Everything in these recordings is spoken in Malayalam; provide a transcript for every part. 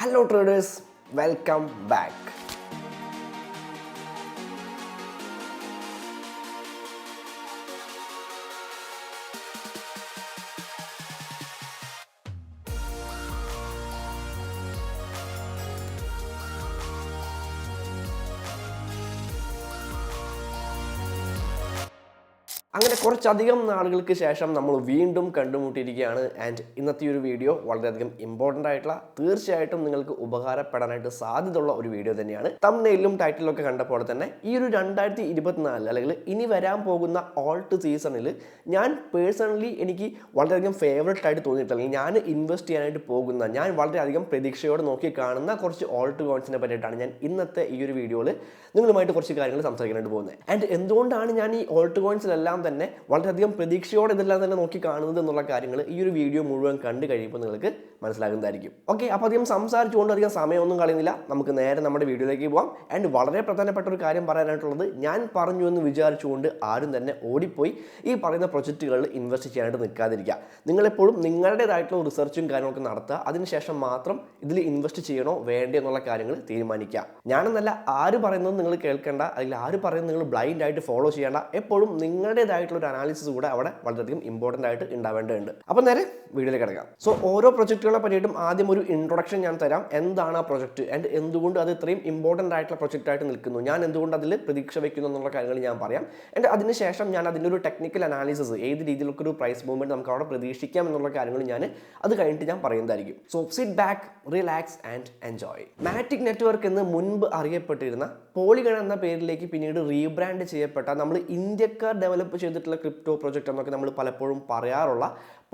Hello traders, welcome back. അങ്ങനെ കുറച്ചധികം നാളുകൾക്ക് ശേഷം നമ്മൾ വീണ്ടും കണ്ടുമുട്ടിയിരിക്കുകയാണ്. ആൻഡ് ഇന്നത്തെ ഒരു വീഡിയോ വളരെയധികം ഇമ്പോർട്ടൻ്റ് ആയിട്ടുള്ള, തീർച്ചയായിട്ടും നിങ്ങൾക്ക് ഉപകാരപ്പെടാനായിട്ട് സാധ്യതയുള്ള ഒരു വീഡിയോ തന്നെയാണ്. തംബ്നെയിലും ടൈറ്റിലും ഒക്കെ കണ്ടപ്പോൾ തന്നെ ഈ ഒരു 2024 അല്ലെങ്കിൽ ഇനി വരാൻ പോകുന്ന ഓൾട്ട് സീസണിൽ ഞാൻ പേഴ്സണലി എനിക്ക് വളരെയധികം ഫേവറേറ്റ് ആയിട്ട് തോന്നിയിട്ടുള്ള, അല്ലെങ്കിൽ ഞാൻ ഇൻവെസ്റ്റ് ചെയ്യാനായിട്ട് പോകുന്ന, ഞാൻ വളരെയധികം പ്രതീക്ഷയോടെ നോക്കി കാണുന്ന കുറച്ച് ഓൾട്ട് കോയിൻസിനെ പറ്റിയിട്ടാണ് ഞാൻ ഇന്നത്തെ ഈ ഒരു വീഡിയോയിൽ നിങ്ങളുമായിട്ട് കുറച്ച് കാര്യങ്ങൾ സംസാരിക്കാനായിട്ട് പോകുന്നത്. ആൻഡ് എന്തുകൊണ്ടാണ് ഞാൻ ഈ ഓൾട്ട് കോയിൻസിലെല്ലാം തന്നെ വളരെയധികം പ്രതീക്ഷയോടെ ഇതെല്ലാം തന്നെ നോക്കി കാണുന്നത് എന്നുള്ള കാര്യങ്ങൾ ഈ ഒരു വീഡിയോ മുഴുവൻ കണ്ടു കഴിയുമ്പോൾ നിങ്ങൾക്ക് മനസ്സിലാകുന്നതായിരിക്കും. ഓക്കെ, അപ്പോൾ അധികം സംസാരിച്ചുകൊണ്ട് അധികം സമയമൊന്നും കളയുന്നില്ല, നമുക്ക് നേരെ നമ്മുടെ വീഡിയോയിലേക്ക് പോകാം. ആൻഡ് വളരെ പ്രധാനപ്പെട്ട ഒരു കാര്യം പറയാനായിട്ടുള്ളത്, ഞാൻ പറഞ്ഞു എന്ന് വിചാരിച്ചുകൊണ്ട് ആരും തന്നെ ഓടിപ്പോയി ഈ പറയുന്ന പ്രൊജക്റ്റുകളിൽ ഇൻവെസ്റ്റ് ചെയ്യാനായിട്ട് നിൽക്കാതിരിക്കുക. നിങ്ങളെപ്പോഴും നിങ്ങളുടേതായിട്ടുള്ള റിസർച്ചും കാര്യങ്ങളൊക്കെ നടത്തുക, അതിനുശേഷം മാത്രം ഇതിൽ ഇൻവെസ്റ്റ് ചെയ്യണോ വേണ്ടേ എന്നുള്ള കാര്യങ്ങൾ തീരുമാനിക്കുക. ഞാനെന്നല്ല, ആര് പറയുന്നത് നിങ്ങൾ കേൾക്കേണ്ട, അല്ലെങ്കിൽ ആര് പറയുന്നത് നിങ്ങൾ ബ്ലൈൻഡ് ആയിട്ട് ഫോളോ ചെയ്യേണ്ട. എപ്പോഴും നിങ്ങളുടേതായിട്ടുള്ള ഒരു അനാലിസിസ് കൂടെ അവിടെ വളരെയധികം ഇമ്പോർട്ടൻ്റ് ആയിട്ട് ഉണ്ടാവേണ്ടതുണ്ട്. അപ്പോൾ നേരെ വീഡിയോയിലേക്ക് കിടക്കാം. സോ ഓരോ പ്രൊജക്റ്റുകളെ പറ്റിയിട്ടും ആദ്യം ഒരു ഇൻട്രൊഡക്ഷൻ ഞാൻ തരാം. എന്താണ് ആ പ്രൊജക്റ്റ് ആൻഡ് എന്തുകൊണ്ട് അത് ഇത്രയും ഇമ്പോർട്ടൻ്റ് ആയിട്ടുള്ള പ്രൊജക്റ്റ് ആയിട്ട് നിൽക്കുന്നു, ഞാൻ എന്തുകൊണ്ട് അതിൽ പ്രതീക്ഷ വയ്ക്കുന്നു എന്നുള്ള കാര്യങ്ങൾ ഞാൻ പറയാം. ആൻഡ് അതിനുശേഷം ഞാൻ അതിൻ്റെ ഒരു ടെക്നിക്കൽ അനാലിസിസ്, ഏത് രീതിയിലൊക്കെ ഒരു പ്രൈസ് മൂവ്മെൻറ്റ് നമുക്ക് അവിടെ പ്രതീക്ഷിക്കാം എന്നുള്ള കാര്യങ്ങൾ ഞാൻ അത് കഴിഞ്ഞിട്ട് ഞാൻ പറയുന്നതായിരിക്കും. So sit back, relax and enjoy. Matic network എന്ന് മുൻപ് അറിയപ്പെട്ടിരുന്ന പോളിഗൺ എന്ന പേരിലേക്ക് പിന്നീട് റീബ്രാൻഡ് ചെയ്യപ്പെട്ട, നമ്മൾ ഇന്ത്യക്കാർ ഡെവലപ്പ് ചെയ്തിട്ടുള്ള ക്രിപ്റ്റോ പ്രൊജക്റ്റ് എന്നൊക്കെ നമ്മൾ പലപ്പോഴും പറയാറുള്ള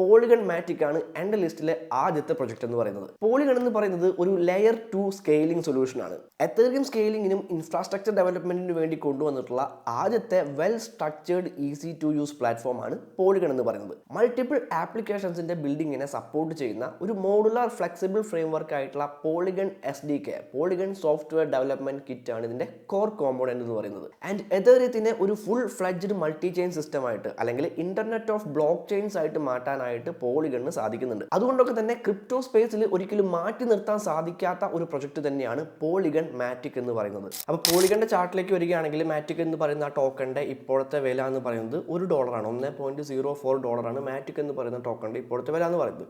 പോളിഗൺ മാറ്റിക് ആണ് എൻ്റെ ലിസ്റ്റിലെ ആദ്യത്തെ പ്രൊജക്റ്റ് എന്ന് പറയുന്നത്. പോളിഗൺ എന്ന് പറയുന്നത് ഒരു ലെയർ 2 സ്കെയിലിംഗ് സൊല്യൂഷൻ ആണ്. എത്തേറിയം സ്കെയിലിങ്ങിനും ഇൻഫ്രാസ്ട്രക്ചർ ഡെവലപ്മെന്റിന് വേണ്ടി കൊണ്ടുവന്നിട്ടുള്ള ആദ്യത്തെ well structured easy to use platform ആണ് പോളിഗൺ എന്ന് പറയുന്നത്. മൾട്ടിപ്പിൾ ആപ്ലിക്കേഷൻസിന്റെ ബിൽഡിങ്ങിനെ സപ്പോർട്ട് ചെയ്യുന്ന ഒരു മോഡുലാർ ഫ്ലെക്സിബിൾ ഫ്രെയിംവർക്ക് ആയിട്ടുള്ള Polygon SDK, Polygon software development kit ആണ് ഇതിന്റെ കോർ കോമ്പോണന്റ് എന്ന് പറയുന്നത്. ആൻഡ് എത്തേറിയത്തിനെ ഒരു full fledged multi chain system ആയിട്ട്, അല്ലെങ്കിൽ ഇന്റർനെറ്റ് ഓഫ് ബ്ലോക്ക് ചെയിൻസ് ആയിട്ട് മാറ്റാനായിട്ട് പോളിഗണിന് സാധിക്കുന്നുണ്ട്. അതുകൊണ്ടൊക്കെ തന്നെ ക്രിപ്റ്റോ സ്പേസിൽ ഒരിക്കലും മാറ്റി നിർത്താൻ സാധിക്കാത്ത ഒരു പ്രൊജക്ട് തന്നെയാണ് പോളിഗൺ മാറ്റിക് എന്ന് പറയുന്നത്. അപ്പോൾ പോളിഗണിന്റെ ചാർട്ടിലേക്ക് വരികയാണെങ്കിൽ, മാറ്റിക് എന്ന് പറയുന്ന ആ ടോക്കണിന്റെ ഇപ്പോഴത്തെ വില എന്ന് പറയുന്നത് $1, $1.04 മാറ്റിക് എന്ന് പറയുന്ന ടോക്കണിന്റെ ഇപ്പോഴത്തെ വില എന്ന് പറയുന്നത്.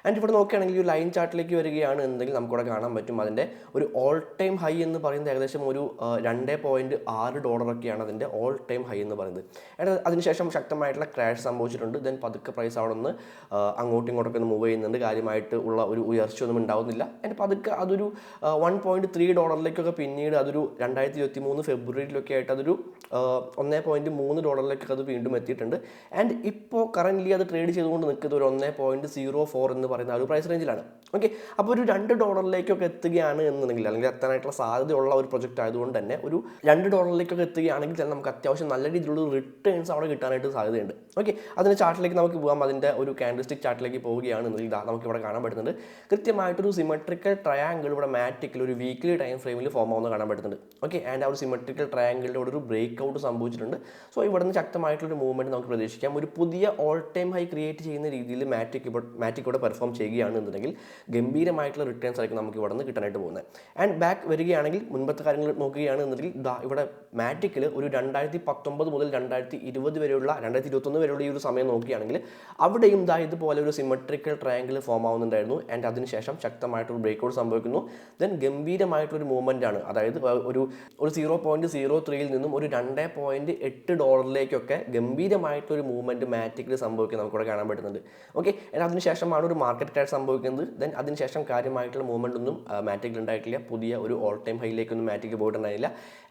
ആൻഡ് ഇവിടെ നോക്കുകയാണെങ്കിൽ ഒരു ലൈൻ ചാർട്ടിലേക്ക് വരികയാണ് എന്നുണ്ടെങ്കിൽ നമുക്കിവിടെ കാണാൻ പറ്റും അതിൻ്റെ ഒരു ഓൾ ടൈം ഹൈ എന്ന് പറയുന്നത് ഏകദേശം ഒരു $2.6 അതിൻ്റെ ഓൾ ടൈം ഹൈ എന്ന് പറയുന്നത്. ആൻഡ് അതിനുശേഷം ശക്തമായിട്ടുള്ള ക്രാഷ് സംഭവിച്ചിട്ടുണ്ട്. ദെൻ പതുക്കെ പ്രൈസ് അവിടെ നിന്ന് അങ്ങോട്ടും ഇങ്ങോട്ടൊക്കെ ഒന്ന് മൂവ് ചെയ്യുന്നുണ്ട്. കാര്യമായിട്ട് ഉള്ള ഒരു ഉയർച്ചയൊന്നും ഉണ്ടാവുന്നില്ല. ആൻഡ് പതുക്കെ അതൊരു $1.3 പിന്നീട് അതൊരു 2023 ഫെബ്രുവരിയിലൊക്കെ ആയിട്ട് അതൊരു $1.3 അത് വീണ്ടും എത്തിയിട്ടുണ്ട്. ആൻഡ് ഇപ്പോൾ കറൻ്റ്ലി അത് ട്രേഡ് ചെയ്തുകൊണ്ട് നിൽക്കുന്നത് ഒരു 1.04 എന്ന് പറയുന്ന ഒരു പ്രൈസ് റേഞ്ചിലാണ്. ഓക്കെ, അപ്പോൾ ഒരു $2 എത്തുകയാണ് എന്നുണ്ടെങ്കിൽ, അല്ലെങ്കിൽ എത്താനായിട്ടുള്ള സാധ്യതയുള്ള ഒരു പ്രൊജക്റ്റ് ആയതുകൊണ്ട് തന്നെ ഒരു $2 എത്തുകയാണെങ്കിൽ തന്നെ നമുക്ക് അത്യാവശ്യം നല്ല രീതിയിലുള്ള റിട്ടേൺസ് അവിടെ കിട്ടാനായിട്ട് സാധ്യതയുണ്ട്. ഓക്കെ, അതിൻ്റെ ചാർട്ടിലേക്ക് നമുക്ക് പോകാം. അതിൻ്റെ ഒരു കാൻഡിൽസ്റ്റിക് ചാർട്ടിലേക്ക് പോവുകയാണെന്നുണ്ടെങ്കിൽ നമുക്ക് ഇവിടെ കാണാൻ പറ്റുന്നുണ്ട് കൃത്യമായിട്ടൊരു സിമെട്രിക്കൽ ട്രയാങ്കിൾ ഇവിടെ മാറ്റിക്കിൽ ഒരു വീക്ക്ലി ടൈം ഫ്രെയിമിൽ ഫോം ആവുന്നത് കാണാൻ പറ്റുന്നുണ്ട്. ഓക്കെ, ആൻഡ് ആ ഒരു സിമെട്രിക്കൽ ട്രയാങ്കിളിൻ്റെ ഒരു ബ്രേക്ക് ഔട്ട് സംഭവിച്ചിട്ടുണ്ട്. സോ ഇവിടെ നിന്ന് ശക്തമായിട്ടുള്ളൊരു മൂവ്മെൻറ്റ് നമുക്ക് പ്രതീക്ഷിക്കാം. ഒരു പുതിയ ഓൾ ടൈം ഹൈ ക്രിയേറ്റ് ചെയ്യുന്ന രീതിയിൽ മാറ്റിക് ഇവിടെ പെർഫോം ചെയ്യുകയാണെന്നുണ്ടെങ്കിൽ ഗംഭീരമായിട്ടുള്ള റിട്ടേൺസ് ആയിരിക്കും നമുക്ക് ഇവിടെ നിന്ന് കിട്ടാനായിട്ട് പോകുന്നത്. ആൻഡ് ബാക്ക് വരികയാണെങ്കിൽ മുൻപത്തെ കാര്യങ്ങൾ നോക്കുകയാണെന്നുണ്ടെങ്കിൽ ഇവിടെ മാറ്റിക്കിൽ ഒരു 2019 മുതൽ 2020 വരെയുള്ള 2021 വരെയുള്ള ഈ ഒരു സമയം നോക്കുകയാണെങ്കിൽ അവിടെയും ഇതുപോലെ ഒരു സിമെട്രിക്കൽ ട്രയാങ്കിൾ ഫോം ആവുന്നുണ്ടായിരുന്നു. ആൻഡ് അതിനുശേഷം ശക്തമായിട്ടൊരു ബ്രേക്ക് ഔട്ട് സംഭവിക്കുന്നു. ദെൻ ഗംഭീരമായിട്ടൊരു മൂവ്മെൻ്റ് ആണ്, അതായത് ഒരു 0.03 നിന്നും ഒരു $2.8 ഗംഭീരമായിട്ടൊരു മൂവ്മെൻറ്റ് മാറ്റിക്കിൽ സംഭവിക്കുന്നത് നമുക്കിവിടെ കാണാൻ പറ്റുന്നുണ്ട്. ഓക്കെ, അതിനുശേഷമാണ് ഒരു മാർക്കറ്റ് ക്രാഷ് സംഭവിക്കുന്നത്. ദെൻ അതിനുശേഷം കാര്യമായിട്ടുള്ള മൂവ്മെൻ്റ് ഒന്നും മാറ്റിക്കിൽ ഉണ്ടായിട്ടില്ല. പുതിയ ഒരു ഓൾ ടൈം ഹൈയിലേക്കൊന്നും മാറ്റിക്ക് പോയിട്ടുണ്ടായില്ല.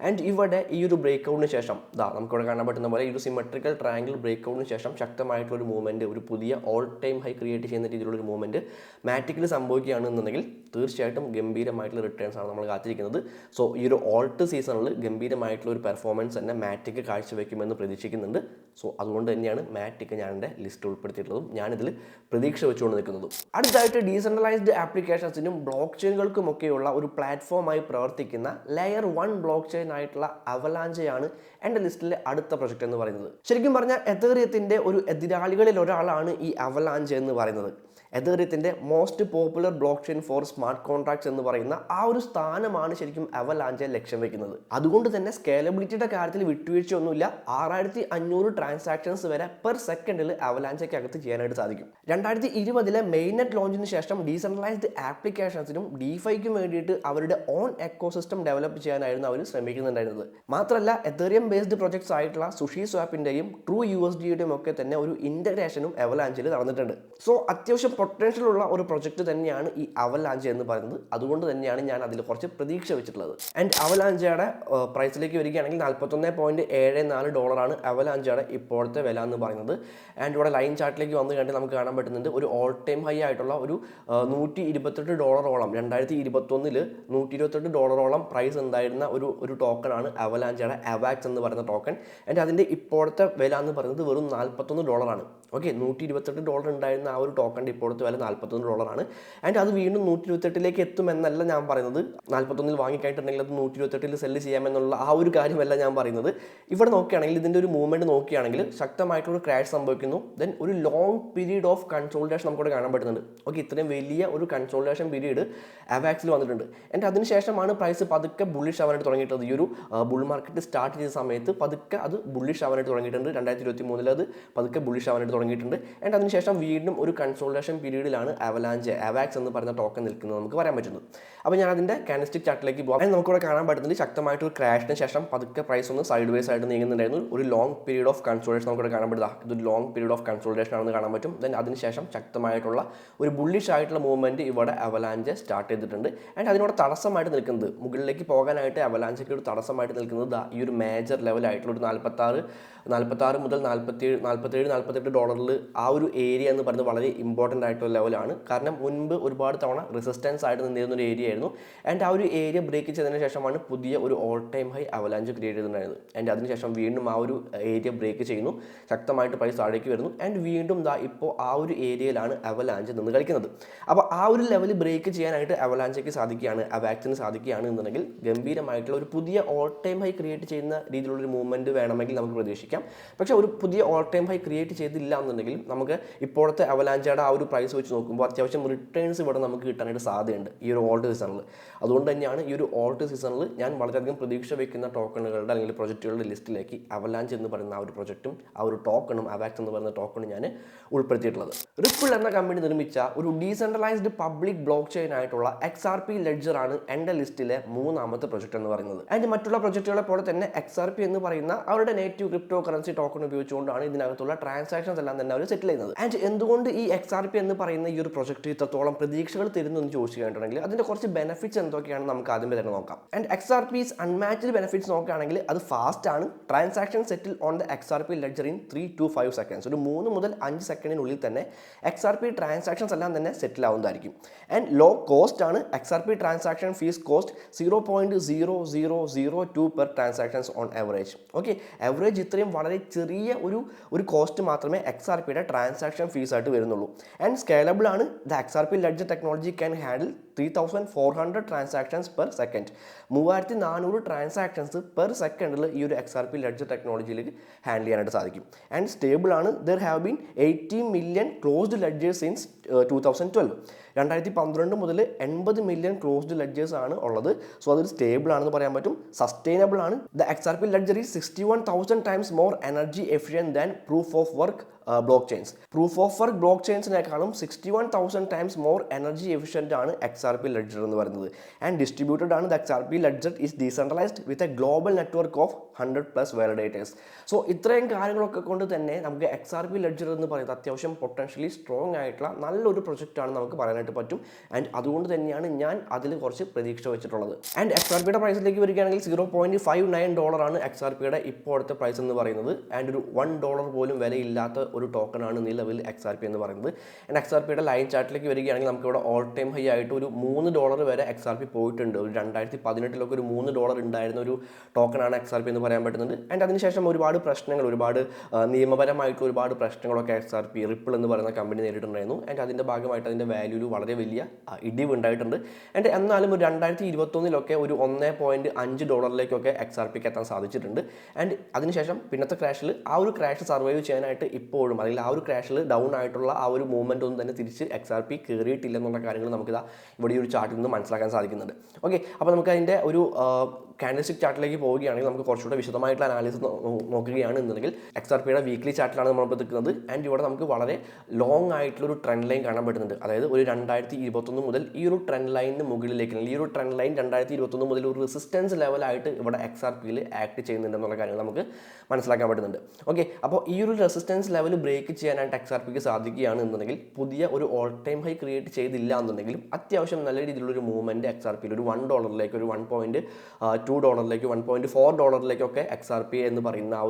ആൻഡ് ഇവിടെ ഈ ഒരു ബ്രേക്ക് ഔട്ടിന് ശേഷം നമുക്കിവിടെ കാണാൻ പറ്റുന്ന പോലെ ഈ ഒരു സിമെട്രിക്കൽ ട്രയാങ്കിൾ ബ്രേക്ക് ഔട്ടിന് ശേഷം ശക്തമായിട്ടുള്ളൊരു മൂവ്മെൻറ്റ്, ഒരു പുതിയ ഓൾ ടൈം ഹൈ ക്രിയേറ്റ് ചെയ്യുന്ന രീതിയിലുള്ളൊരു മൂവ്മെൻറ്റ് മാറ്റിക്കിൽ സംഭവിക്കുകയാണെന്നുണ്ടെങ്കിൽ തീർച്ചയായിട്ടും ഗംഭീരമായിട്ടുള്ള റിട്ടേൺസ് ആണ് നമ്മൾ കാത്തിരിക്കുന്നത്. സോ ഈ ഒരു ഓൾട്ട് സീസണിൽ ഗംഭീരമായിട്ടുള്ള ഒരു പെർഫോമൻസ് തന്നെ മാറ്റിക് കാഴ്ചവെക്കുമെന്ന് പ്രതീക്ഷിക്കുന്നുണ്ട്. സോ അതുകൊണ്ട് തന്നെയാണ് മാറ്റിക് ഞാൻ എൻ്റെ ലിസ്റ്റ് ഉൾപ്പെടുത്തിയിട്ടുള്ളതും ഞാനിതിൽ പ്രതീക്ഷ വെച്ചുകൊണ്ട് നിൽക്കുന്നതും. അടുത്തായിട്ട് ഡീസെൻട്രലൈസ്ഡ് ആപ്ലിക്കേഷൻസിനും ബ്ലോക്ക് ചെയിനുകൾക്കുമൊക്കെയുള്ള ഒരു പ്ലാറ്റ്ഫോമായി പ്രവർത്തിക്കുന്ന ലെയർ 1 ബ്ലോക്ക് ചെയിൻ ആയിട്ടുള്ള അവലാഞ്ചയാണ് എൻ്റെ ലിസ്റ്റിലെ അടുത്ത പ്രൊജക്റ്റ് എന്ന് പറയുന്നത്. ശരിക്കും പറഞ്ഞാൽ എത്തേറിയത്തിൻ്റെ ഒരു എതിരാളികളിൽ ഒരാളാണ് ഈ അവലാഞ്ച് എന്ന് പറയുന്നത്. എതേറിയത്തിൻ്റെ most popular blockchain for smart contracts എന്ന് പറയുന്ന ആ ഒരു സ്ഥാനമാണ് ശരിക്കും അവലാഞ്ചെ ലക്ഷ്യം വെക്കുന്നത്. അതുകൊണ്ട് തന്നെ സ്കേലബിലിറ്റിയുടെ കാര്യത്തിൽ വിട്ടുവീഴ്ചയൊന്നുമില്ല. 6500 ട്രാൻസാക്ഷൻസ് വരെ പെർ സെക്കൻഡിൽ അവലാഞ്ചയ്ക്കകത്ത് ചെയ്യാനായിട്ട് സാധിക്കും. 2020 മെയിൻനെറ്റ് ലോഞ്ചിന് ശേഷം ഡീസെൻട്രലൈസ്ഡ് ആപ്ലിക്കേഷൻസിനും ഡിഫൈക്കും വേണ്ടിയിട്ട് അവരുടെ ഓൺ എക്കോസിസ്റ്റം ഡെവലപ്പ് ചെയ്യാനായിരുന്നു അവർ ശ്രമിക്കുന്നുണ്ടായിരുന്നത്. മാത്രമല്ല എതേറിയം ബേസ്ഡ് പ്രൊജക്ട്സ് ആയിട്ടുള്ള സുഷി സ്വാപ്പിൻ്റെയും ട്രൂ USDയുടെയും ഒക്കെ തന്നെ ഒരു ഇൻ്റഗ്രേഷനും അവലാഞ്ചിൽ നടന്നിട്ടുണ്ട്. സോ അത്യാവശ്യം പൊട്ടൻഷ്യൽ ഉള്ള ഒരു പ്രൊജക്റ്റ് തന്നെയാണ് ഈ അവലാഞ്ച എന്ന് പറയുന്നത്. അതുകൊണ്ട് തന്നെയാണ് ഞാൻ അതിൽ കുറച്ച് പ്രതീക്ഷ വെച്ചിട്ടുള്ളത്. ആൻഡ് അവലാഞ്ചയുടെ പ്രൈസിലേക്ക് വരികയാണെങ്കിൽ $41.74 അവലാഞ്ചയുടെ ഇപ്പോഴത്തെ വില എന്ന് പറയുന്നത്. ആൻഡ് ഇവിടെ ലൈൻ ചാർട്ടിലേക്ക് വന്നു കഴിഞ്ഞാൽ നമുക്ക് കാണാൻ പറ്റുന്നുണ്ട് ഒരു ഓൾ ടൈം ഹൈ ആയിട്ടുള്ള ഒരു $128 2021 $128 പ്രൈസ് ഉണ്ടായിരുന്ന ഒരു ടോക്കണാണ് അവലാഞ്ചയുടെ അവാക്സ് എന്ന് പറയുന്ന ടോക്കൺ. ആൻഡ് അതിൻ്റെ ഇപ്പോഴത്തെ വില എന്ന് പറയുന്നത് വെറും $41. ഓക്കെ, $128 ഉണ്ടായിരുന്ന ആ ഒരു ടോക്കണിൻ്റെ ഇപ്പോഴത്തെ വില $41. ആൻഡ് അത് വീണ്ടും 128 എത്തുമെന്നല്ല ഞാൻ പറയുന്നത്. 41 വാങ്ങിക്കഴിഞ്ഞിട്ടുണ്ടെങ്കിൽ അത് 128 സെല്ല് ചെയ്യാമെന്നുള്ള ആ ഒരു കാര്യമല്ല ഞാൻ പറയുന്നത്. ഇവിടെ നോക്കുകയാണെങ്കിൽ ഇതിൻ്റെ ഒരു മൂവ്മെൻറ്റ് നോക്കുകയാണെങ്കിൽ ശക്തമായിട്ടുള്ള ക്രാഷ് സംഭവിക്കുന്നു. ദെൻ ഒരു ലോങ് പീരീഡ് ഓഫ് കൺസോളിഡേഷൻ നമുക്കിവിടെ കാണാൻ പറ്റുന്നുണ്ട്. ഓക്കെ, ഇത്രയും വലിയ ഒരു കൺസോളിഡേഷൻ പീരീഡ് അവാക്സിൽ വന്നിട്ടുണ്ട്. ആൻഡ് അതിനുശേഷമാണ് പ്രൈസ് പതുക്കെ ബുള്ളിഷ് ആവാനായിട്ട് തുടങ്ങിയിട്ടത്. ഈ ഒരു ബുൾ മാർക്കറ്റ് സ്റ്റാർട്ട് ചെയ്ത സമയത്ത് പതുക്കെ അത് ബുള്ളിഷ് ആവാനായിട്ട് തുടങ്ങിയിട്ടുണ്ട്. 2023 അത് പതുക്കെ ബുള്ളിഷ് ആവാനായിട്ട് തുടങ്ങിയിട്ടുണ്ട്. ആൻഡ് അതിനുശേഷം വീണ്ടും ഒരു കൺസോളിഡേഷൻ പീരീഡിലാണ് അവാക്സ് എന്ന് പറയുന്ന ടോക്കൺ നിൽക്കുന്നത് നമുക്ക് പറയാൻ പറ്റുന്നത്. അപ്പോൾ ഞാൻ അതിൻ്റെ കാൻഡിൽസ്റ്റിക് ചാർട്ടിലേക്ക് പോകാം. നമുക്കിവിടെ കാണാൻ പറ്റുന്നത് ശക്തമായിട്ട് ഒരു ക്രാഷിന് ശേഷം പതുക്കെ പ്രൈസ് ഒന്ന് സൈഡ് വേസ് ആയിട്ട് നീങ്ങുന്നുണ്ടായിരുന്നു. ഒരു ലോങ് പീരീഡ് ഓഫ് കൺസോളിഡേഷൻ നമുക്കിവിടെ കാണാൻ പറ്റുക. ഇതൊരു ലോങ് പീരീഡ് ഓഫ് കൺസോളിഡേഷൻ ആണെന്ന് കാണാൻ പറ്റും. ദെൻ അതിനുശേഷം ശക്തമായിട്ടുള്ള ഒരു ബുള്ളിഷ് ആയിട്ടുള്ള മൂവ്മെൻറ്റ് ഇവിടെ അവലാഞ്ച് സ്റ്റാർട്ട് ചെയ്തിട്ടുണ്ട്. ആൻഡ് അതിനോട് തടസ്സമായിട്ട് നിൽക്കുന്നത്, മുകളിലേക്ക് പോകാനായിട്ട് അവലാഞ്ചയ്ക്ക് ഒരു തടസ്സമായിട്ട് നിൽക്കുന്നത് ഈ ഒരു മേജർ ലെവലായിട്ടുള്ള ഒരു 46 മുതൽ $47-48 ആ ഒരു ഏരിയ എന്ന് പറയുന്നത് വളരെ ഇമ്പോർട്ടൻ്റ് ആയിട്ടുള്ള ലെവലാണ്. കാരണം മുൻപ് ഒരുപാട് തവണ റെസിസ്റ്റൻസ് ആയിട്ട് നിന്നിരുന്ന ഒരു ഏരിയ ആയിരുന്നു. ആൻഡ് ആ ഒരു ഏരിയ ബ്രേക്ക് ചെയ്തതിന് ശേഷമാണ് പുതിയ ഒരു all time high avalanche create ചെയ്തിട്ടുണ്ടായിരുന്നത്. ആൻഡ് അതിനുശേഷം വീണ്ടും ആ ഒരു ഏരിയ ബ്രേക്ക് ചെയ്യുന്നു, ശക്തമായിട്ട് പ്രൈസ് താഴേക്ക് വരുന്നു. ആൻഡ് വീണ്ടും ഇപ്പോൾ ആ ഒരു ഏരിയയിലാണ് അവലാഞ്ച് നിന്ന് കളിക്കുന്നത്. അപ്പോൾ ആ ഒരു ലെവൽ ബ്രേക്ക് ചെയ്യാനായിട്ട് അവലാഞ്ചയ്ക്ക് സാധിക്കുകയാണ്, അവാക്സിന് സാധിക്കുകയാണ് എന്നുണ്ടെങ്കിൽ ഗംഭീരമായിട്ടുള്ള ഒരു പുതിയ ഓൾ ടൈം ഹൈ ക്രിയേറ്റ് ചെയ്യുന്ന രീതിയിലുള്ളൊരു മൂവ്മെൻറ്റ് വേണമെങ്കിൽ നമുക്ക് പ്രതീക്ഷിക്കാം. പക്ഷേ ഒരു പുതിയ ഓൾ ടൈം ഹൈ ക്രിയേറ്റ് ചെയ്തില്ല എന്നുണ്ടെങ്കിലും നമുക്ക് ഇപ്പോഴത്തെ അവലാഞ്ചയുടെ ആ ഒരു പ്രൈസ് വെച്ച് നോക്കുമ്പോൾ അത്യാവശ്യം റിട്ടേൺസ് ഇവിടെ നമുക്ക് കിട്ടാനായിട്ട് സാധ്യതയുണ്ട് ഈ ഒരു ഓൾട്ട് സീസണിൽ. അതുകൊണ്ട് തന്നെയാണ് ഈ ഒരു ഓൾട്ട് സീസണിൽ ഞാൻ വളരെയധികം പ്രതീക്ഷ വയ്ക്കുന്ന ടോക്കണുകളുടെ അല്ലെങ്കിൽ പ്രൊജക്റ്റുകളുടെ ലിസ്റ്റിലേക്ക് അവലാഞ്ച് എന്ന് പറയുന്ന ആ ഒരു പ്രൊജക്റ്റും ആ ഒരു ടോക്കണും അവാക്സ് എന്ന് പറയുന്ന ടോക്കണും ഞാൻ ഉൾപ്പെടുത്തിയിട്ടുള്ളത്. റിപ്പിൾ എന്ന കമ്പനി നിർമ്മിച്ച ഒരു ഡീസെൻട്രലൈസ്ഡ് പബ്ലിക് ബ്ലോക്ക് ചെയിൻ ആയിട്ടുള്ള XRP ലെഡ്ജർ ആണ് എൻ്റെ ലിസ്റ്റിലെ 3ാമത്തെ പ്രൊജക്റ്റ് എന്ന് പറയുന്നത്. ആൻഡ് മറ്റുള്ള പ്രൊജക്റ്റുകളെ പോലെ തന്നെ XRP എന്ന് പറയുന്ന അവരുടെ നേറ്റീവ് ക്രിപ്റ്റോ കറൻസി ടോക്കൺ ഉപയോഗിച്ചുകൊണ്ടാണ് ഇതിനകത്തുള്ള ട്രാൻസാക്ഷൻസ് എല്ലാം തന്നെ അവർ സെറ്റിൽ ചെയ്യുന്നത്. ആൻഡ് എന്തുകൊണ്ട് ഈ XRP എന്ന് പറയുന്ന ഈ ഒരു പ്രൊജക്റ്റ് ഇത്രത്തോളം പ്രതീക്ഷകൾ തരുന്നു എന്ന് ചോദിച്ചു കഴിഞ്ഞിട്ടുണ്ടെങ്കിൽ അതിൻ്റെ കുറച്ച് ബെനിഫിറ്റ്സ് എന്തൊക്കെയാണ് നമുക്ക് ആദ്യമേ തന്നെ നോക്കാം. ആൻഡ് XRP's അൺമാച്ച്ഡ് ബെനിഫിറ്റ്സ് നോക്കുകയാണെങ്കിൽ അത് ഫാസ്റ്റ് ആണ്. Transaction settle on the XRP ledger in 3 to 5 seconds. ഒരു 3 മുതൽ 5 സെക്കൻഡിനുള്ളിൽ തന്നെ XRP ട്രാൻസാക്ഷൻസ് എല്ലാം തന്നെ സെറ്റിൽ ആവുന്നതായിരിക്കും. ആൻഡ് ലോ കോസ്റ്റ് ആണ്. XRP transaction fees cost 0.0002 per transactions on average. Okay, average ഇത്രയും വളരെ ചെറിയ ഒരു കോസ്റ്റ് മാത്രമേ XRPയുടെ ട്രാൻസാക്ഷൻ ഫീസ് ആയിട്ട് വരുന്നുള്ളൂ. ആൻഡ് സ്കേലബിൾ ആണ്. The XRP ledger technology can handle 3400 transactions per second. 3400 transactions per സെക്കൻഡിൽ ഈ ഒരു XRP ലെഡ്ജർ ടെക്നോളജിയിലേക്ക് ഹാൻഡിൽ ചെയ്യാനായിട്ട് സാധിക്കും. ആൻഡ് സ്റ്റേബിൾ ആണ്. There have been 80 million closed ledgers since 2012. 2012 മുതൽ 80 മില്യൺ ക്ലോസ്ഡ് ലെഡ്ജേഴ്സ് ആണ് ഉള്ളത്. സോ അതൊരു സ്റ്റേബിൾ ആണെന്ന് പറയാൻ പറ്റും. സസ്റ്റൈനബിൾ ആണ്. The XRP ledger is 61,000 times more energy efficient than proof of work blockchains. Proof of work block ചെയിൻസിനേക്കാളും 61,000 ടൈംസ് മോർ എനർജി എഫിഷ്യൻ്റ് ആണ് XRP ലെഡ്ജർ എന്ന് പറയുന്നത്. ആൻഡ് ഡിസ്ട്രിബ്യൂട്ടഡ് ആണ്. The XRP ledger is decentralised with a global network of 100+ validators. So ഇത്രയും കാര്യങ്ങളൊക്കെ കൊണ്ട് തന്നെ നമുക്ക് XRP ലെഡ്ജർ എന്ന് പറയുന്നത് അത്യാവശ്യം പൊട്ടൻഷ്യലി സ്ട്രോങ് ആയിട്ടുള്ള നല്ലൊരു പ്രൊജക്റ്റാണ് നമുക്ക് പറയാനായിട്ട് പറ്റും. ആൻഡ് അതുകൊണ്ട് തന്നെയാണ് ഞാൻ അതിൽ കുറച്ച് പ്രതീക്ഷ വെച്ചിട്ടുള്ളത്. ആൻഡ് XRPയുടെ പ്രൈസിലേക്ക് വരികയാണെങ്കിൽ $0.59 ആണ് XRPയുടെ ഇപ്പോഴത്തെ പ്രൈസ് എന്ന് പറയുന്നത്. ആൻഡ് ഒരു $1 പോലും വിലയില്ലാത്ത ഒരു ടോക്കണാണ് നിലവിൽ XRP എന്ന് പറയുന്നത്. ആൻഡ് XRPയുടെ ലൈൻ ചാർട്ടിലേക്ക് വരികയാണെങ്കിൽ നമുക്കിവിടെ ഓൾ ടൈം ഹൈ ആയിട്ട് ഒരു $3 വരെ XRP പോയിട്ടുണ്ട്. ഒരു 2018 ഒരു $3 ഉണ്ടായിരുന്ന ഒരു ടോക്കണാണ് XRP എന്ന് പറയാൻ പറ്റുന്നത്. ആൻഡ് അതിനുശേഷം ഒരുപാട് പ്രശ്നങ്ങൾ, ഒരുപാട് നിയമപരമായിട്ടുള്ള ഒരുപാട് പ്രശ്നങ്ങളൊക്കെ XRP റിപ്പിൾ എന്ന് പറയുന്ന കമ്പനി നേരിട്ടുണ്ടായിരുന്നു. ആൻഡ് അതിൻ്റെ ഭാഗമായിട്ട് അതിൻ്റെ വാല്യൂവിൽ വളരെ വലിയ ഇടിവ് ഉണ്ടായിട്ടുണ്ട്. ആൻഡ് എന്നാലും ഒരു 2021 ഒരു $1.5 XRPക്ക് എത്താൻ സാധിച്ചിട്ടുണ്ട്. ആൻഡ് അതിനുശേഷം പിന്നത്തെ ക്രാഷിൽ ആ ഒരു ക്രാഷ് സർവൈവ് ചെയ്യാനായിട്ട് ഇപ്പോഴും, അല്ലെങ്കിൽ ആ ഒരു ക്രാഷിൽ ഡൗൺ ആയിട്ടുള്ള ആ ഒരു മൂവ്മെൻറ്റ് ഒന്നും തന്നെ തിരിച്ച് XRP കയറിയിട്ടില്ല എന്നുള്ള കാര്യങ്ങൾ നമുക്കിതാ ഇവിടെ ഈ ഒരു ചാർട്ടിൽ നിന്ന് മനസ്സിലാക്കാൻ സാധിക്കുന്നുണ്ട്. ഓക്കെ, അപ്പോൾ നമുക്ക് അതിൻ്റെ ഒരു കാൻഡിൽസ്റ്റിക് ചാർട്ടിലേക്ക് പോവുകയാണെങ്കിൽ നമുക്ക് കുറച്ചുകൂടെ വിശദമായിട്ടുള്ള അനാലിസിസ് നോക്കുകയാണ് എന്നുണ്ടെങ്കിൽ XRPയുടെ വീക്ക്ലി ചാർട്ടിലാണ് നമ്മളിപ്പോൾ നിൽക്കുന്നത്. ആൻഡ് ഇവിടെ നമുക്ക് വളരെ ലോങ് ആയിട്ടുള്ള ഒരു ട്രെൻഡ് ലൈൻ കാണാൻ പറ്റുന്നുണ്ട്. അതായത് ഒരു 2021 മുതൽ ഈ ഒരു ട്രെൻഡ് ലൈനിന് മുകളിലേക്ക്, ഈ ഒരു ട്രെൻഡ് ലൈൻ 2021 മുതൽ ഒരു റെസിസ്റ്റൻസ് ലെവലായിട്ട് ഇവിടെ XRPയിൽ ആക്ട് ചെയ്യുന്നുണ്ട് എന്നുള്ള കാര്യങ്ങൾ നമുക്ക് മനസ്സിലാക്കാൻ പറ്റുന്നുണ്ട്. ഓക്കെ, അപ്പോൾ ഈ ഒരു റെസിസ്റ്റൻസ് ലെവൽ ബ്രേക്ക് ചെയ്യാനായിട്ട് XRPക്ക് സാധിക്കുകയാണ് എന്നുണ്ടെങ്കിൽ, പുതിയ ഒരു ഓൾ ടൈം ഹൈ ക്രിയേറ്റ് ചെയ്തില്ല എന്നുണ്ടെങ്കിലും അത്യാവശ്യം നല്ല രീതിയിലുള്ള ഒരു മൂവ്മെൻറ്റ് XRPയിൽ ഒരു $1 ഒരു $1.2 $1.4 XRP എന്ന് പറയുന്ന ആ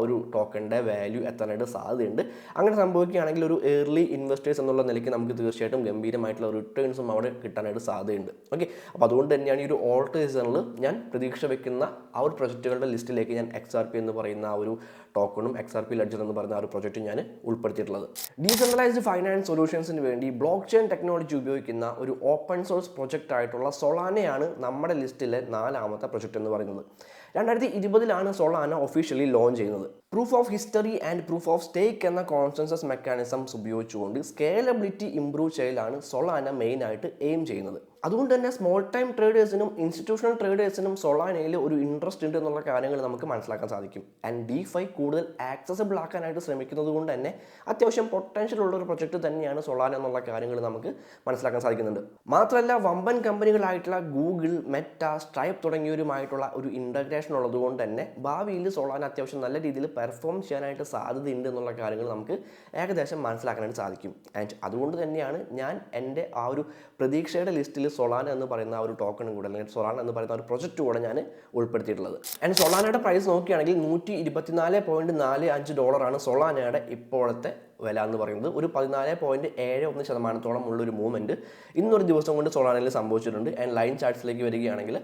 ഒരു ടോക്കണിൻ്റെ വാല്യൂ എത്താനായിട്ട് സാധ്യതയുണ്ട്. അങ്ങനെ സംഭവിക്കുകയാണെങ്കിൽ ഒരു ഏർലി ഇൻവെസ്റ്റേഴ്സ് എന്നുള്ള നിലയ്ക്ക് നമുക്ക് തീർച്ചയായിട്ടും ഗംഭീരമായിട്ടുള്ള റിട്ടേൺസും അവിടെ കിട്ടാനായിട്ട് സാധ്യതയുണ്ട്. ഓക്കെ, അപ്പോൾ അതുകൊണ്ട് തന്നെയാണ് ഈ ഒരു ഓൾട്ട് സീസണിൽ ഞാൻ പ്രതീക്ഷ വെക്കുന്ന ആ ഒരു പ്രൊജക്റ്റുകളുടെ ലിസ്റ്റിലേക്ക് ഞാൻ XRP എന്ന് പറയുന്ന ആ ഒരു ടോക്കണും XRP ലെഡ്ജർ എന്ന് പറയുന്ന ആ ഒരു പ്രൊജക്റ്റും ഞാൻ ഉൾപ്പെടുത്തിയിട്ടുള്ളത്. ഡീസെൻട്രലൈസ്ഡ് ഫൈനാൻസ് സൊല്യൂഷൻസിന് വേണ്ടി ബ്ലോക്ക് ചെയിൻ ടെക്നോളജി ഉപയോഗിക്കുന്ന ഒരു ഓപ്പൺ സോഴ്സ് പ്രൊജക്റ്റ് ആയിട്ടുള്ള സൊളാനയാണ് നമ്മുടെ ലിസ്റ്റിലെ 4ാമത്തെ പ്രൊജക്റ്റ് എന്ന് പറയുന്നത്. 2020 സൊളാന ഒഫീഷ്യലി ലോഞ്ച് ചെയ്യുന്നത്. Proof of history and proof of stake എന്ന കോൺസെൻസസ് മെക്കാനിസംസ് ഉപയോഗിച്ചുകൊണ്ട് സ്കേലബിലിറ്റി ഇംപ്രൂവ് ചെയ്യലാണ് സൊളാന മെയിനായിട്ട് എയിം ചെയ്യുന്നത്. അതുകൊണ്ട് തന്നെ സ്മോൾ ടൈം ട്രേഡേഴ്സിനും ഇൻസ്റ്റിറ്റ്യൂഷണൽ ട്രേഡേഴ്സിനും സൊളാനയിൽ ഒരു ഇൻട്രസ്റ്റ് ഉണ്ട് എന്നുള്ള കാര്യങ്ങൾ നമുക്ക് മനസ്സിലാക്കാൻ സാധിക്കും. ആൻഡ് DeFi കൂടുതൽ ആക്സസിബിൾ ആക്കാനായിട്ട് ശ്രമിക്കുന്നത് കൊണ്ട് തന്നെ അത്യാവശ്യം പൊട്ടൻഷ്യൽ ഉള്ള ഒരു പ്രൊജക്റ്റ് തന്നെയാണ് സൊളാന എന്നുള്ള കാര്യങ്ങൾ നമുക്ക് മനസ്സിലാക്കാൻ സാധിക്കുന്നുണ്ട്. മാത്രമല്ല വമ്പൻ കമ്പനികളായിട്ടുള്ള ഗൂഗിൾ, മെറ്റ, സ്ട്രൈപ്പ് തുടങ്ങിയവരുമായിട്ടുള്ള ഒരു ഇൻ്റഗ്രേഷൻ ഉള്ളതുകൊണ്ട് തന്നെ ഭാവിയിൽ സൊളാന അത്യാവശ്യം നല്ല രീതിയിൽ പെർഫോം ചെയ്യാനായിട്ട് സാധ്യതയുണ്ട് എന്നുള്ള കാര്യങ്ങൾ നമുക്ക് ഏകദേശം മനസ്സിലാക്കാനായിട്ട് സാധിക്കും. ആൻഡ് അതുകൊണ്ട് തന്നെയാണ് ഞാൻ എൻ്റെ ആ ഒരു പ്രതീക്ഷയുടെ ലിസ്റ്റിൽ സൊളാന എന്ന് പറയുന്ന ആ ഒരു ടോക്കണും കൂടെ, അല്ലെങ്കിൽ സൊളാന എന്ന് പറയുന്ന ഒരു പ്രൊജക്റ്റ് കൂടെ ഞാൻ ഉൾപ്പെടുത്തിയിട്ടുള്ളത്. ആൻഡ് സൊളാനയുടെ പ്രൈസ് നോക്കുകയാണെങ്കിൽ $124.45 സൊളാനയുടെ ഇപ്പോഴത്തെ വില എന്ന് പറയുന്നത്. ഒരു 14.71% ഉള്ളൊരു മൂവ്മെൻറ്റ് ഇന്നൊരു ദിവസം കൊണ്ട് സൊളാനയിൽ സംഭവിച്ചിട്ടുണ്ട്. ആൻഡ് ലൈൻ ചാർട്ട്സിലേക്ക് വരികയാണെങ്കിൽ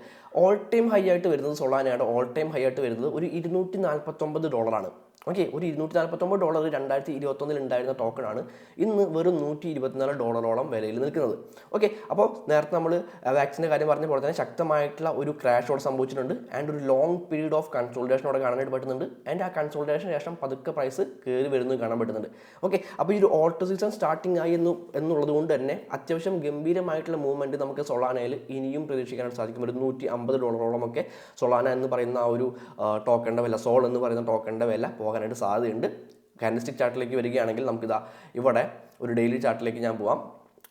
ഓൾ ടൈം ഹൈ ആയിട്ട് വരുന്നത്, സൊളാനയുടെ ഓൾ ടൈം ഹൈ ആയിട്ട് വരുന്നത് ഒരു $249. ഓക്കെ, ഒരു $249 2021 ഉണ്ടായിരുന്ന ടോക്കണാണ് ഇന്ന് വെറും $124 വിലയിൽ നിൽക്കുന്നത്. ഓക്കെ, അപ്പോൾ നേരത്തെ നമ്മൾ വാക്സിൻ്റെ കാര്യം പറഞ്ഞ പോലെ തന്നെ ശക്തമായിട്ടുള്ള ഒരു ക്രാഷ് അവിടെ സംഭവിച്ചിട്ടുണ്ട്. ആൻഡ് ഒരു ലോങ് പീരീഡ് ഓഫ് കൺസോൾട്ടേഷൻ അവിടെ കാണാനായിട്ട് പറ്റുന്നുണ്ട്. ആൻഡ് ആ കൺസോൾട്ടേഷന് ശേഷം പതുക്കെ പ്രൈസ് കയറി വരുന്നത് കാണാൻ പറ്റുന്നുണ്ട്. ഓക്കെ, അപ്പോൾ ഈ ഒരു ഓൾട്ട് സീസൺ സ്റ്റാർട്ടിംഗ് ആയി എന്നുള്ളത് കൊണ്ട് തന്നെ അത്യാവശ്യം ഗംഭീരമായിട്ടുള്ള മൂവ്മെൻറ്റ് നമുക്ക് സൊളാനയിൽ ഇനിയും പ്രതീക്ഷിക്കാനായിട്ട് സാധിക്കും. ഒരു $150 സൊളാന എന്ന് പറയുന്ന ആ ഒരു ടോക്കണിൻ്റെ വില, സോൾ എന്ന് പറയുന്ന ടോക്കണിൻ്റെ വില പോകാനായിട്ട് സാധ്യതയുണ്ട്. കാൻഡിൽസ്റ്റിക് ചാർട്ടിലേക്ക് വരികയാണെങ്കിൽ നമുക്കിതാ ഇവിടെ ഒരു ഡെയിലി ചാർട്ടിലേക്ക് ഞാൻ പോവാം.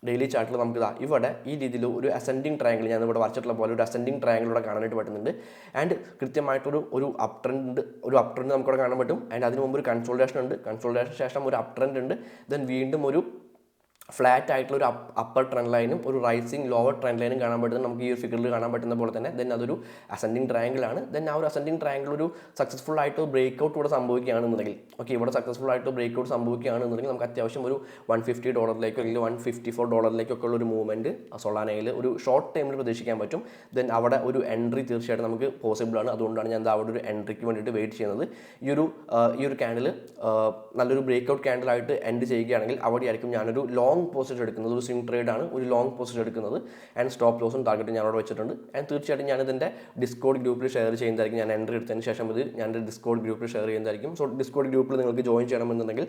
ഡെയിലി ചാർട്ടിൽ നമുക്കിതാ ഇവിടെ ഈ രീതിയിൽ ഒരു അസെൻഡിങ് ട്രയാങ്കിൾ, ഞാൻ ഇവിടെ വരച്ചിട്ടുള്ള പോലെ ഒരു അസെൻഡിങ് ട്രയാങ്കിൾ ഇവിടെ കാണാനായിട്ട് പറ്റുന്നുണ്ട്. ആൻഡ് കൃത്യമായിട്ടൊരു അപ് ട്രെൻഡ് നമുക്കിവിടെ കാണാൻ പറ്റും. ആൻഡ് അതിന് മുമ്പ് ഒരു കൺസോൾട്ടേഷൻ ഉണ്ട്. കൺസോൾട്ടേഷൻ ശേഷം ഒരു അപ് ട്രെൻഡ് ഉണ്ട്. ദെൻ വീണ്ടും ഒരു ഫ്ലാറ്റ് ആയിട്ടുള്ള ഒരു അപ്പർ ട്രെൻഡ് ലൈനും ഒരു റൈസിങ് ലോവർ ട്രെൻഡ് ലൈനും കാണാൻ പറ്റുന്നത് നമുക്ക് ഈ ഒരു ഫിഗറിൽ കാണാൻ പറ്റുന്ന പോലെ തന്നെ. ദെൻ അതൊരു അസെൻഡിങ് ട്രയാങ്കിൾ ആണ്. ദെൻ ആ ഒരു അസെൻഡിങ് ട്രയാങ്കിൾ ഒരു സക്സസ്ഫുൾ ആയിട്ട് ബ്രേക്ക് ഔട്ട് ഇവിടെ സംഭവിക്കുകയാണെന്നുണ്ടെങ്കിൽ, ഓക്കെ, ഇവിടെ സക്സസ്ഫുൾ ആയിട്ട് ബ്രേക്ക് ഔട്ട് സംഭവിക്കുകയാണെന്നുണ്ടെങ്കിൽ നമുക്ക് അത്യാവശ്യം ഒരു $150 അല്ലെങ്കിൽ $154 ഉള്ള ഒരു മൂവ്മെൻറ്റ് സൊളാനയിൽ ഒരു ഷോർട്ട് ടൈമിൽ പ്രതീക്ഷിക്കാൻ പറ്റും. ദെൻ അവിടെ ഒരു എൻട്രി തീർച്ചയായിട്ടും നമുക്ക് പോസിബിൾ ആണ്. അതുകൊണ്ടാണ് ഞാൻ അവിടെ ഒരു എൻട്രിക്ക് വേണ്ടിയിട്ട് വെയിറ്റ് ചെയ്യുന്നത്. ഈ ഒരു ക്യാൻഡിൽ നല്ലൊരു ബ്രേക്ക് ഔട്ട് ക്യാൻഡിലായിട്ട് എൻഡ് ചെയ്യുകയാണെങ്കിൽ അവിടെയായിരിക്കും ഞാനൊരു ലോങ് പൊസിഷൻ എടുക്കുന്നത്. ഒരു സ്വിംഗ് ട്രേഡ് ആണ്, ഒരു ലോങ് പൊസിഷൻ എടുക്കുന്നത്. ആൻഡ് സ്റ്റോപ്പ് ലോസും ടാർഗറ്റും ഞാൻ അവിടെ വെച്ചിട്ടുണ്ട്. ആൻഡ് തീർച്ചയായിട്ടും ഞാനിതിൻ്റെ ഡിസ്കോഡ് ഗ്രൂപ്പിൽ ഷെയർ ചെയ്യുന്നതായിരിക്കും. ഞാൻ എൻട്രി എടുത്തതിന് ശേഷം ഇത് ഞാൻ ഡിസ്കോഡ് ഗ്രൂപ്പിൽ ഷെയർ ചെയ്യുന്നതായിരിക്കും. സോ ഡിസ്കോഡ് ഗ്രൂപ്പിൽ നിങ്ങൾക്ക് ജോയിൻ ചെയ്യണമെന്നുണ്ടെങ്കിൽ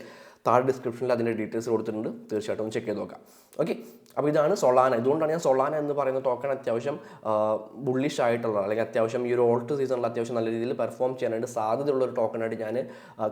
താഴെ ഡിസ്ക്രിപ്ഷനിൽ അതിൻ്റെ ഡീറ്റെയിൽസ് കൊടുത്തിട്ടുണ്ട്. തീർച്ചയായിട്ടും ഒന്ന് ചെക്ക് ചെയ്ത് നോക്കാം. ഓക്കെ, അപ്പോൾ ഇതാണ് സൊളാന. ഇതുകൊണ്ടാണ് ഞാൻ സൊളാന എന്ന് പറയുന്ന ടോക്കൺ അത്യാവശ്യം ബുള്ളിഷ് ആയിട്ടുള്ള, അല്ലെങ്കിൽ അത്യാവശ്യം ഈ ഒരു ഓൾട്ട് സീസണിൽ അത്യാവശ്യം നല്ല രീതിയിൽ പെർഫോം ചെയ്യാനായിട്ട് സാധ്യതയുള്ള ഒരു ടോക്കണായിട്ട് ഞാൻ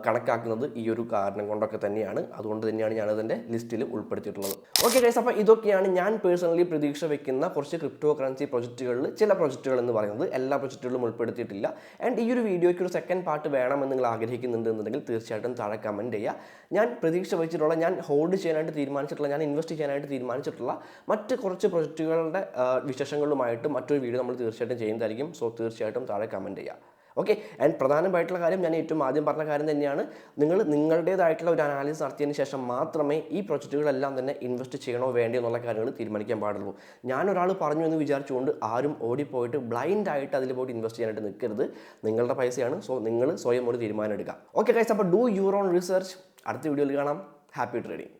കണക്കാക്കുന്നത് ഈ ഒരു കാരണം കൊണ്ടൊക്കെ തന്നെയാണ്. അതുകൊണ്ട് തന്നെയാണ് ഞാനതിൻ്റെ ലിസ്റ്റിൽ ഉൾപ്പെടുത്തിയിട്ടുള്ളത്. ഓക്കെ ഗൈസ്, അപ്പോൾ ഇതൊക്കെയാണ് ഞാൻ പേഴ്സണലി പ്രതീക്ഷ വെക്കുന്ന കുറച്ച് ക്രിപ്റ്റോ കറൻസി പ്രൊജക്റ്റുകളിൽ ചില പ്രൊജക്റ്റുകൾ എന്ന് പറയുന്നത്. എല്ലാ പ്രൊജക്റ്റുകളും ഉൾപ്പെടുത്തിയിട്ടില്ല. ആൻഡ് ഈ ഒരു വീഡിയോയ്ക്ക് ഒരു സെക്കൻഡ് പാർട്ട് വേണമെന്ന് നിങ്ങൾ ആഗ്രഹിക്കുന്നുണ്ടെന്നുണ്ടെങ്കിൽ തീർച്ചയായിട്ടും താഴെ കമൻറ്റ് ചെയ്യുക. ഞാൻ പ്രതീക്ഷ വെച്ചിട്ടുള്ള, ഞാൻ ഹോൾഡ് ചെയ്യാനായിട്ട് തീരുമാനിച്ചിട്ടുള്ള, ഞാൻ ഇൻവെസ്റ്റ് ചെയ്യാനായിട്ട് തീരുമാനിച്ചിട്ടുള്ള മറ്റ് കുറച്ച് പ്രൊജക്റ്റുകളുടെ വിശേഷങ്ങളുമായിട്ട് മറ്റൊരു വീഡിയോ നമ്മൾ തീർച്ചയായിട്ടും ചെയ്യുന്നതായിരിക്കും. സോ തീർച്ചയായിട്ടും താഴെ കമൻറ്റ് ചെയ്യുക. ഓക്കെ. ആൻഡ് പ്രധാനമായിട്ടുള്ള കാര്യം, ഞാൻ ഏറ്റവും ആദ്യം പറഞ്ഞ കാര്യം തന്നെയാണ്, നിങ്ങൾ നിങ്ങളുടേതായിട്ടുള്ള ഒരു അനാലിസിസ് നടത്തിയതിന് ശേഷം മാത്രമേ ഈ പ്രൊജക്റ്റുകളെല്ലാം തന്നെ ഇൻവെസ്റ്റ് ചെയ്യണോ വേണ്ടയോ എന്നുള്ള കാര്യങ്ങൾ തീരുമാനിക്കാൻ പാടുള്ളൂ. ഞാനൊരാൾ പറഞ്ഞു എന്ന് വിചാരിച്ചുകൊണ്ട് ആരും ഓടിപ്പോയിട്ട് ബ്ലൈൻഡ് ആയിട്ട് അതിൽ പോയിട്ട് ഇൻവെസ്റ്റ് ചെയ്യാനായിട്ട് നിൽക്കരുത്. നിങ്ങളുടെ പൈസയാണ്, സോ നിങ്ങൾ സ്വയം ഒരു തീരുമാനം എടുക്കുക. ഓക്കെ ഗൈസ്, അപ്പോൾ ഡു യുവർ ഓൺ റിസർച്ച്. അടുത്ത വീഡിയോയിൽ കാണാം. Happy trading.